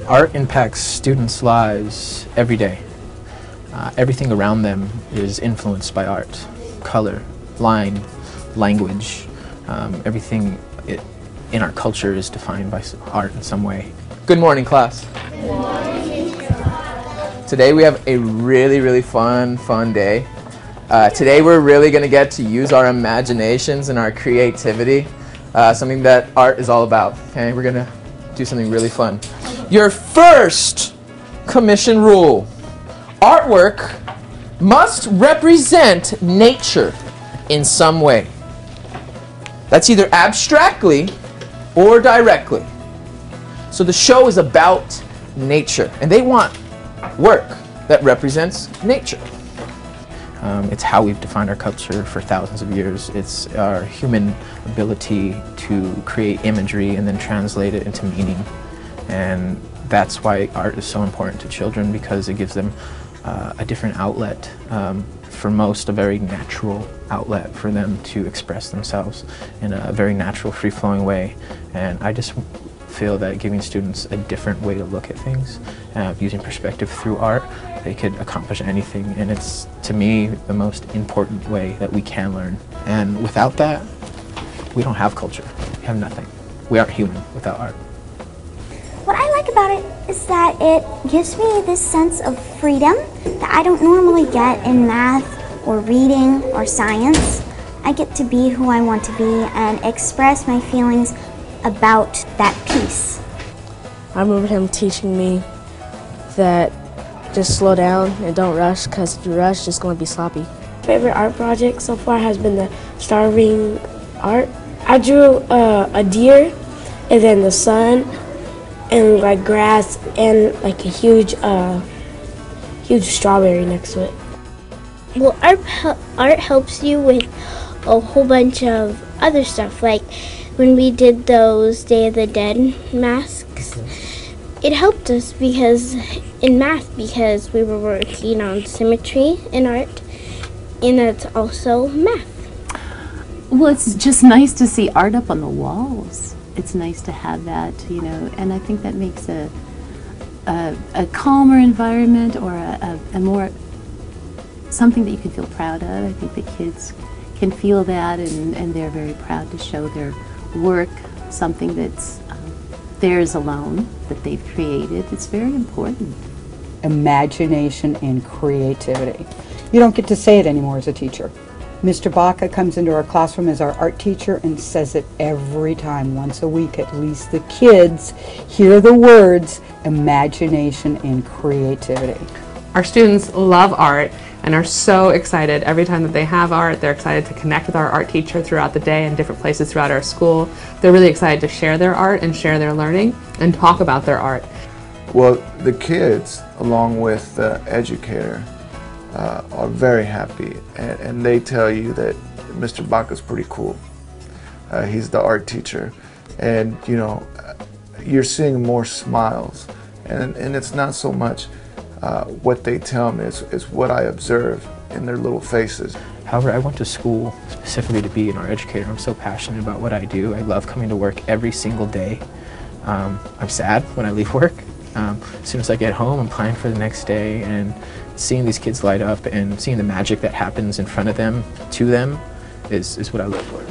Art impacts students' lives every day. Everything around them is influenced by art. Color, line, language, everything in our culture is defined by art in some way. Good morning, class. Good morning. Today we have a really fun day. Today we're really going to get to use our imaginations and our creativity, something that art is all about. Okay, we're going to do something really fun. Your first commission rule: artwork must represent nature in some way. That's either abstractly or directly. So the show is about nature, and they want work that represents nature. It's how we've defined our culture for thousands of years. It's our human ability to create imagery and then translate it into meaning. And that's why art is so important to children, because it gives them a different outlet. For most, a very natural outlet for them to express themselves in a very natural, free-flowing way. And I just feel that giving students a different way to look at things, using perspective through art, they could accomplish anything. And it's, to me, the most important way that we can learn. And without that, we don't have culture. We have nothing. We aren't human without art. What I like about it is that it gives me this sense of freedom that I don't normally get in math or reading or science. I get to be who I want to be and express my feelings about that piece. I remember him teaching me that just slow down and don't rush, because if you rush, it's just going to be sloppy. Favorite art project so far has been the starving art. I drew a deer and then the sun and like grass and like a huge strawberry next to it. Well, art helps you with a whole bunch of other stuff, like when we did those Day of the Dead masks. It helped us in math because we were working on symmetry in art, and that's also math. Well, it's just nice to see art up on the walls. It's nice to have that, you know, and I think that makes a calmer environment, or a more, something that you can feel proud of. I think the kids can feel that, and they're very proud to show their work, something that's theirs alone, that they've created. It's very important. Imagination and creativity. You don't get to say it anymore as a teacher. Mr. Baca comes into our classroom as our art teacher and says it every time, once a week at least. The kids hear the words imagination and creativity. Our students love art and are so excited every time that they have art. They're excited to connect with our art teacher throughout the day in different places throughout our school. They're really excited to share their art and share their learning and talk about their art. Well, the kids, along with the educator, are very happy, and they tell you that Mr. Baca's pretty cool. He's the art teacher, and you know, you're seeing more smiles, and it's not so much what they tell me, it's what I observe in their little faces. However, I went to school specifically to be an art educator. I'm so passionate about what I do. I love coming to work every single day. I'm sad when I leave work. As soon as I get home, I'm planning for the next day, and seeing these kids light up and seeing the magic that happens in front of them, to them, is what I look for.